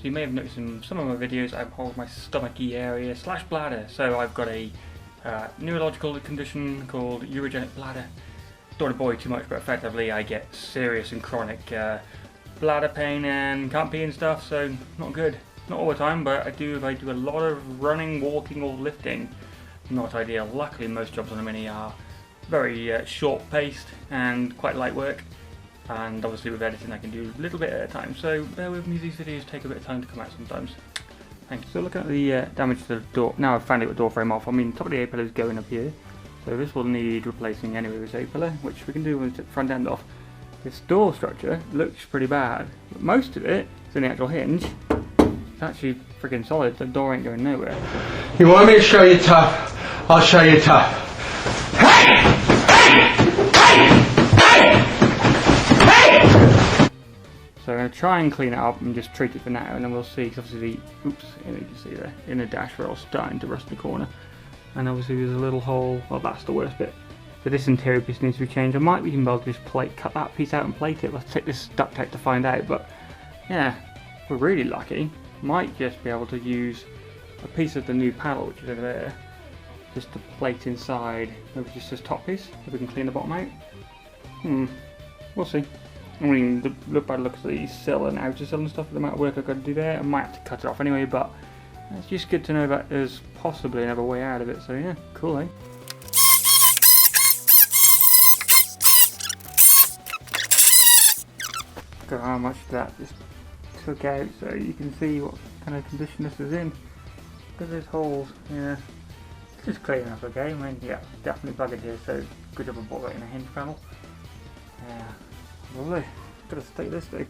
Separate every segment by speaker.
Speaker 1: So you may have noticed in some of my videos I hold my stomachy area / bladder. So I've got a neurological condition called urogenic bladder. Don't want to bore you too much, but effectively I get serious and chronic bladder pain and can't pee and stuff, so not good. Not all the time, but I do a lot of running, walking or lifting. Not ideal. Luckily most jobs on a Mini are very short paced and quite light work, and obviously with editing I can do a little bit at a time, so bear with me, these videos take a bit of time to come out sometimes. Thank you. So looking at the damage to the door, now I've found it with door frame off. I mean, top of the A-pillar is going up here, so this will need replacing anyway with this A-pillar, which we can do with the front end off. This door structure looks pretty bad, but most of it is in the actual hinge. It's actually freaking solid, the door ain't going nowhere.
Speaker 2: You want me to show you tough? I'll show you tough.
Speaker 1: So I'm going to try and clean it up and just treat it for now, and then we'll see, because obviously the, oops, you can see there, in the dash rail starting to rust in the corner. And obviously there's a little hole, well that's the worst bit. So this interior piece needs to be changed. I might even be able to just cut that piece out and plate it. Let's take this duct tape to find out, but yeah, if we're really lucky, might just be able to use a piece of the new panel, which is over there, just to plate inside, maybe just this top piece, if we can clean the bottom out. We'll see. I mean, look by the looks of the sill and outer sill and stuff, the amount of work I've got to do there, I might have to cut it off anyway, but it's just good to know that there's possibly another way out of it, so yeah, cool, eh? Look at how much that just took out, so you can see what kind of condition this is in. Look at those holes, yeah. It's just clear enough, okay? I mean, yeah, definitely buggered here, so good job I bought that in a hinge panel. Yeah, lovely. Gotta stay this thing.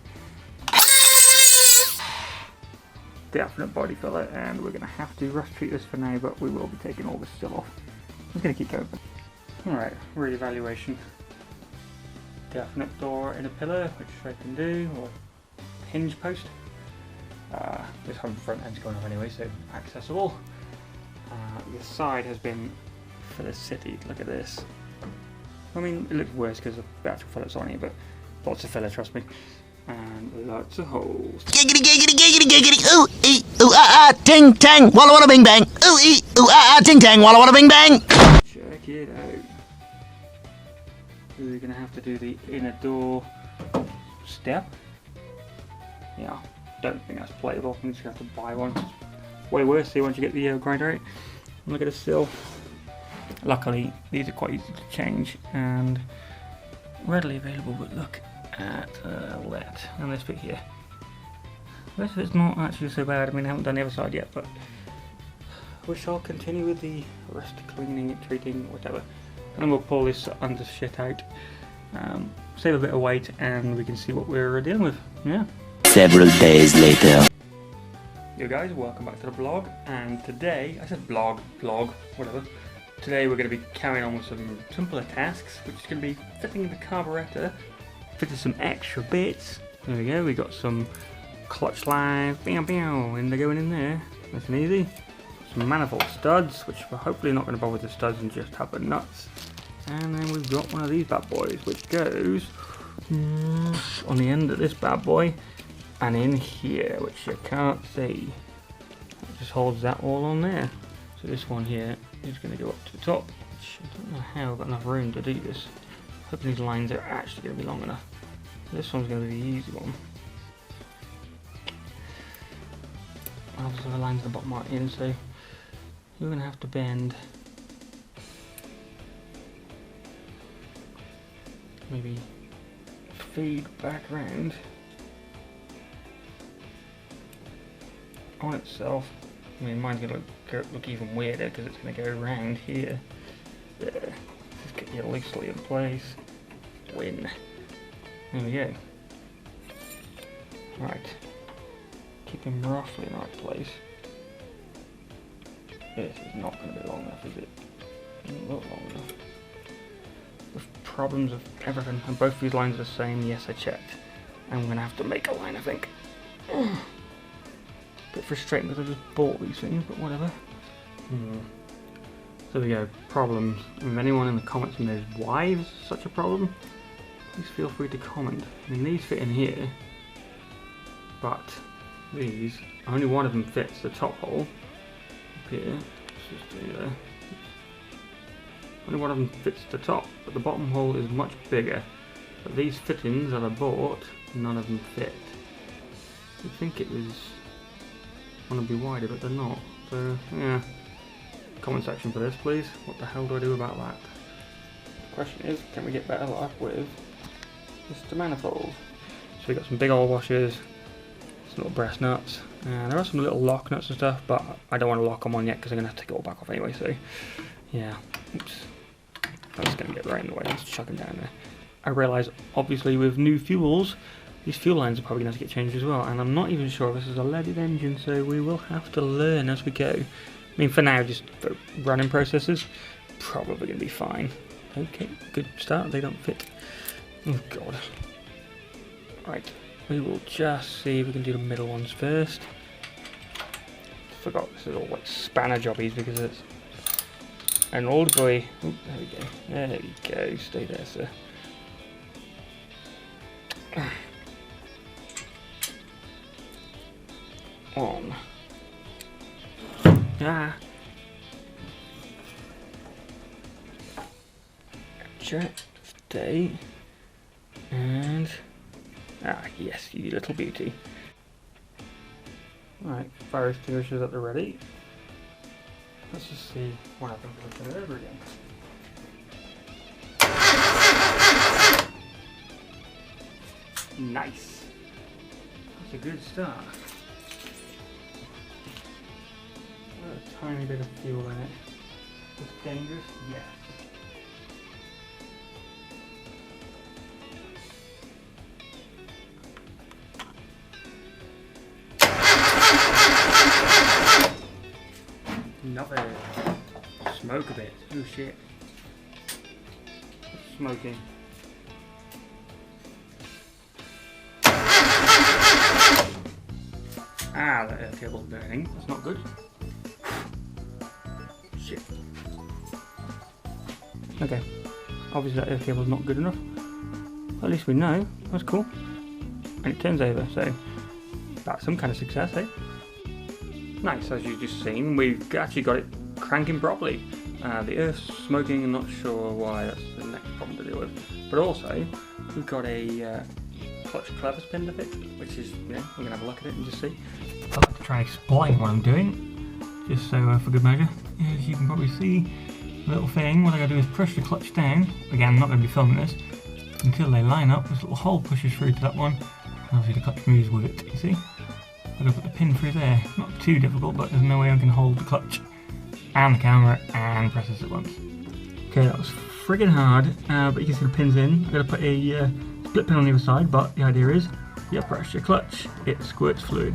Speaker 1: Definite body filler, and we're gonna have to rust treat this for now, but we will be taking all this still off. I'm just gonna keep going. Alright, re-evaluation. Definite door in a pillar, which I can do, or hinge post. This home front end's going off anyway, so accessible. The side has been filler city. Look at this. I mean, it looks worse because of the actual fillets on here, but lots of filler, trust me. And lots of holes.
Speaker 3: Giggity, giggity, giggity, giggity, ooh, ee, ooh, ah, ah, ting, tang, walla, walla, bing, bang. Ooh, ee, ooh, ah, ah, ting, tang, walla, walla, bing, bang.
Speaker 1: Check it out. We're going to have to do the inner door step. Yeah, don't think that's playable. I'm just going to have to buy one. It's way worse, see, once you get the grinder out. And look at the sill. Luckily, these are quite easy to change and readily available, but look at that. And this bit here. This bit's not actually so bad. I mean, I haven't done the other side yet, but we shall continue with the rest cleaning, treating, whatever. And then we'll pull this under shit out, save a bit of weight, and we can see what we're dealing with. Yeah.
Speaker 3: Several days later.
Speaker 1: Yo guys, welcome back to the blog, and today, I said blog, whatever. Today we're going to be carrying on with some simpler tasks, which is going to be fitting the carburetor, fitting some extra bits. There we go, we got some clutch lines, and they're going in there, nice and easy. Some manifold studs, which we're hopefully not going to bother with the studs and just have the nuts. And then we've got one of these bad boys, which goes on the end of this bad boy, and in here, which you can't see. It just holds that all on there. So this one here is going to go up to the top, which I don't know how I've got enough room to do this. Hoping these lines are actually going to be long enough. This one's going to be the easy one. Obviously the lines at the bottom aren't in, so you're going to have to bend maybe feed back round on itself. I mean, mine's going to look even weirder because it's going to go around here. There. Just get you loosely in place. Win. There we go. Right. Keep him roughly in the right place. This is not going to be long enough, is it? Doesn't look long enough. With problems of everything, and both these lines are the same. Yes, I checked. I'm going to have to make a line, I think. Bit frustrating because I just bought these things, but whatever. So there we go. Problems. If anyone in the comments knows why this is such a problem, please feel free to comment. I mean, these fit in here, but these, only one of them fits the top hole up here. Let's just do there. Only one of them fits the top, but the bottom hole is much bigger. But these fittings that I bought, none of them fit. You'd think it was want to be wider, but they're not. So yeah. Comment section for this, please. What the hell do I do about that? The question is, can we get better luck with Mr. Manifold? So we got some big old washers, some little brass nuts, and there are some little lock nuts and stuff, but I don't want to lock them on yet because I'm going to have to take it all back off anyway, so yeah. Oops. That's going to get right in the way. Let's chuck them down there. I realise, obviously, with new fuels, these fuel lines are probably going to have to get changed as well, and I'm not even sure if this is a leaded engine, so we will have to learn as we go. I mean, for now, just for running processes, probably going to be fine. Okay, good start. They don't fit. Oh god. Right, we will just see if we can do the middle ones first. Forgot this is all like spanner jobbies because it's an old boy. Oh, there we go. There we go. Stay there, sir. On. Ah. Gotcha. Stay. And yes, you little beauty. Right, fire extinguishers at the ready. Let's just see what happens if I turn it over again. Nice. That's a good start. A tiny bit of fuel in it. It's dangerous? Yes. Nothing. Smoke a bit. Oh shit. Smoking. Ah, the air cable's burning. That's not good. Shit. Okay. Obviously that air cable's not good enough. At least we know. That's cool. And it turns over, so that's some kind of success, eh? Nice, as you've just seen, we've actually got it cranking properly. The earth's smoking, I'm not sure why, that's the next problem to deal with. But also, we've got a clutch clevis pin to fit, which is, you know, we're going to have a look at it and just see. I like to try and explain what I'm doing, just so for good measure. As you can probably see, the little thing, what I got to do is push the clutch down. Again, I'm not going to be filming this, until they line up. This little hole pushes through to that one, and obviously the clutch moves with it, you see? I'm going to put the pin through there. Not too difficult, but there's no way I can hold the clutch and the camera and press this at once. Okay, that was friggin' hard, but you can see the pin's in. I'm going to put a split pin on the other side, but the idea is, you press your clutch, it squirts fluid.